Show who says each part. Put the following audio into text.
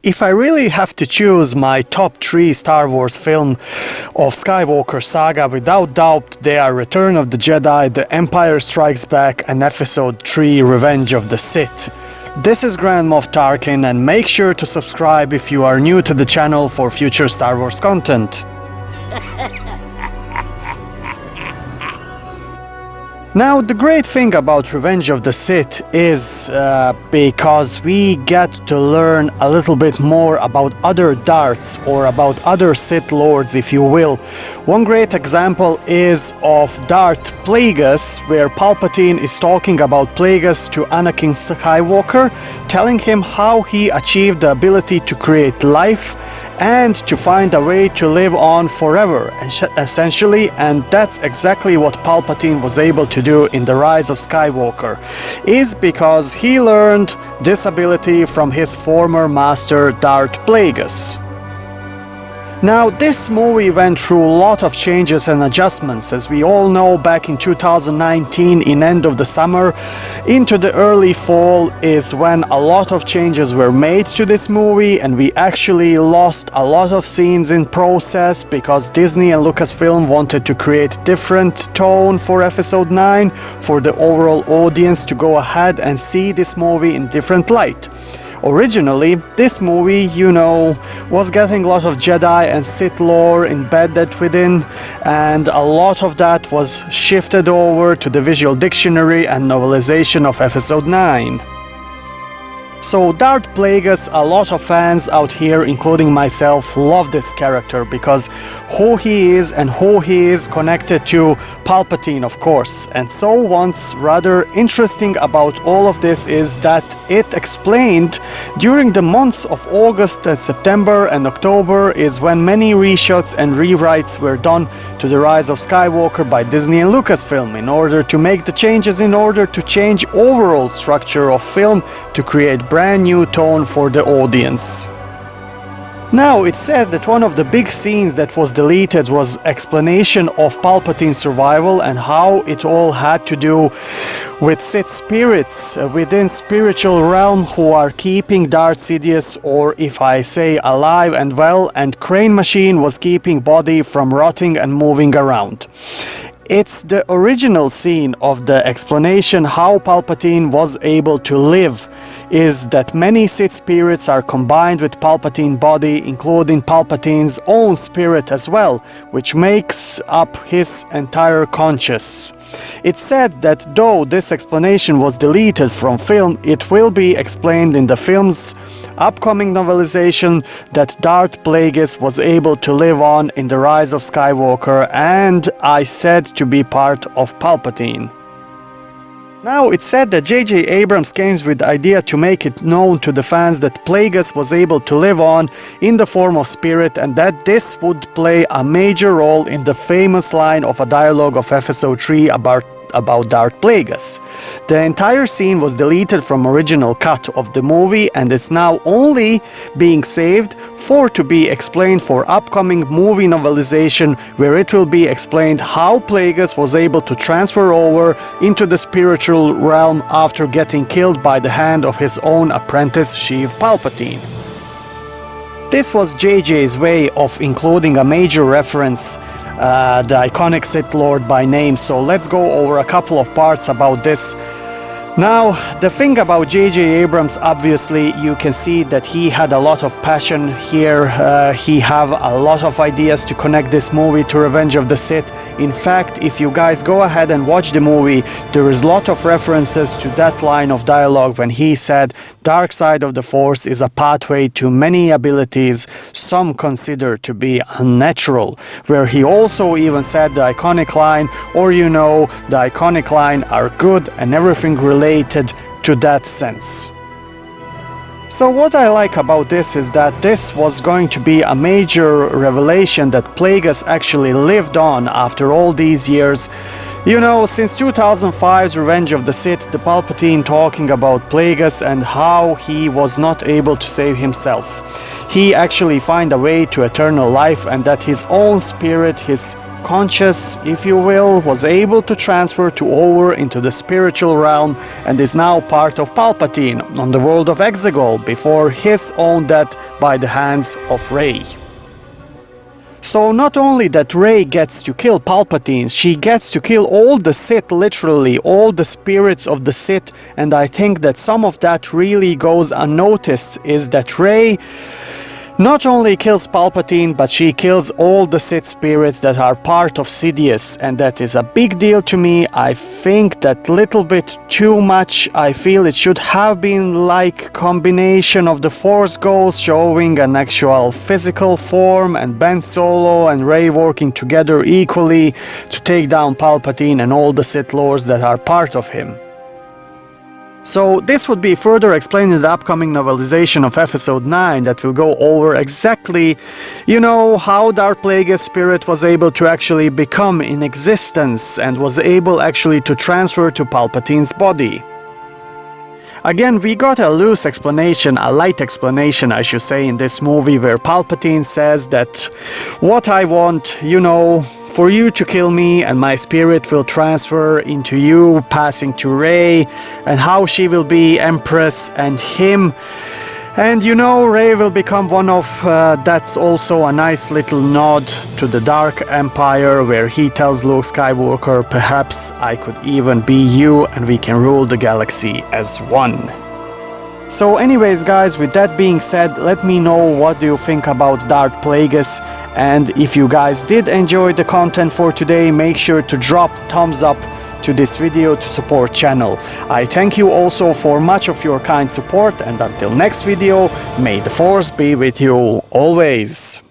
Speaker 1: If I really have to choose my top 3 Star Wars film of Skywalker saga, without doubt they are Return of the Jedi, The Empire Strikes Back and Episode 3 Revenge of the Sith. This is Grand Moff Tarkin, and make sure to subscribe if you are new to the channel for future Star Wars content. Now, the great thing about Revenge of the Sith is because we get to learn a little bit more about other Darths, or about other Sith Lords, if you will. One great example is of Darth Plagueis, where Palpatine is talking about Plagueis to Anakin Skywalker, telling him how he achieved the ability to create life and to find a way to live on forever, essentially, and that's exactly what Palpatine was able to do in The Rise of Skywalker, is because he learned this ability from his former master Darth Plagueis. Now, this movie went through a lot of changes and adjustments. As we all know, back in 2019, in end of the summer into the early fall, is when a lot of changes were made to this movie, and we actually lost a lot of scenes in process because Disney and Lucasfilm wanted to create different tone for episode 9 for the overall audience to go ahead and see this movie in different light. Originally, this movie, was getting a lot of Jedi and Sith lore embedded within, and a lot of that was shifted over to the visual dictionary and novelization of episode 9. So Darth Plagueis, a lot of fans out here, including myself, love this character because who he is and who he is connected to Palpatine, of course. And so what's rather interesting about all of this is that it explained during the months of August and September and October is when many reshots and rewrites were done to The Rise of Skywalker by Disney and Lucasfilm in order to make the changes, in order to change overall structure of film to create brand new tone for the audience. Now, it's said that one of the big scenes that was deleted was explanation of Palpatine's survival and how it all had to do with Sith spirits within spiritual realm who are keeping Darth Sidious, or if I say alive and well, and Crane Machine was keeping body from rotting and moving around. It's the original scene of the explanation how Palpatine was able to live, is that many Sith spirits are combined with Palpatine's body, including Palpatine's own spirit as well, which makes up his entire conscious. It's said that though this explanation was deleted from film, it will be explained in the film's upcoming novelization that Darth Plagueis was able to live on in The Rise of Skywalker, and I said to be part of Palpatine. Now, it's said that J.J. Abrams came with the idea to make it known to the fans that Plagueis was able to live on in the form of spirit, and that this would play a major role in the famous line of a dialogue of episode 3 about Darth Plagueis. The entire scene was deleted from original cut of the movie and is now only being saved for to be explained for upcoming movie novelization, where it will be explained how Plagueis was able to transfer over into the spiritual realm after getting killed by the hand of his own apprentice Sheev Palpatine. This was JJ's way of including a major reference, the iconic Sith Lord by name, so let's go over a couple of parts about this. Now, the thing about J.J. Abrams, obviously, you can see that he had a lot of passion here. He have a lot of ideas to connect this movie to Revenge of the Sith. In fact, if you guys go ahead and watch the movie, there is a lot of references to that line of dialogue when he said, "Dark side of the Force is a pathway to many abilities some consider to be unnatural," where he also even said the iconic line, or the iconic line are good and everything related to that sense. So what I like about this is that this was going to be a major revelation that Plagueis actually lived on after all these years. Since 2005's Revenge of the Sith, the Palpatine talking about Plagueis and how he was not able to save himself. He actually find a way to eternal life, and that his own spirit, his conscious, if you will, was able to transfer over into the spiritual realm and is now part of Palpatine on the world of Exegol before his own death by the hands of Rey. So not only that Rey gets to kill Palpatine, she gets to kill all the Sith, literally all the spirits of the Sith, and I think that some of that really goes unnoticed, is that Rey not only kills Palpatine, but she kills all the Sith spirits that are part of Sidious, and that is a big deal to me. I think that little bit too much. I feel it should have been like combination of the Force Ghost showing an actual physical form and Ben Solo and Rey working together equally to take down Palpatine and all the Sith Lords that are part of him. So this would be further explained in the upcoming novelization of Episode 9 that will go over exactly, you know, how Darth Plagueis' spirit was able to actually become in existence and was able actually to transfer to Palpatine's body. Again, we got a loose explanation, a light explanation I should say, in this movie where Palpatine says that what I want, you know, for you to kill me and my spirit will transfer into you, passing to Rey, and how she will be Empress and him. And you know, Rey will become one of, that's also a nice little nod to the Dark Empire, where he tells Luke Skywalker, perhaps I could even be you and we can rule the galaxy as one. So anyways guys, with that being said, let me know what do you think about Darth Plagueis, and if you guys did enjoy the content for today, make sure to drop thumbs up to this video to support channel. I thank you also for much of your kind support, and until next video, may the Force be with you always.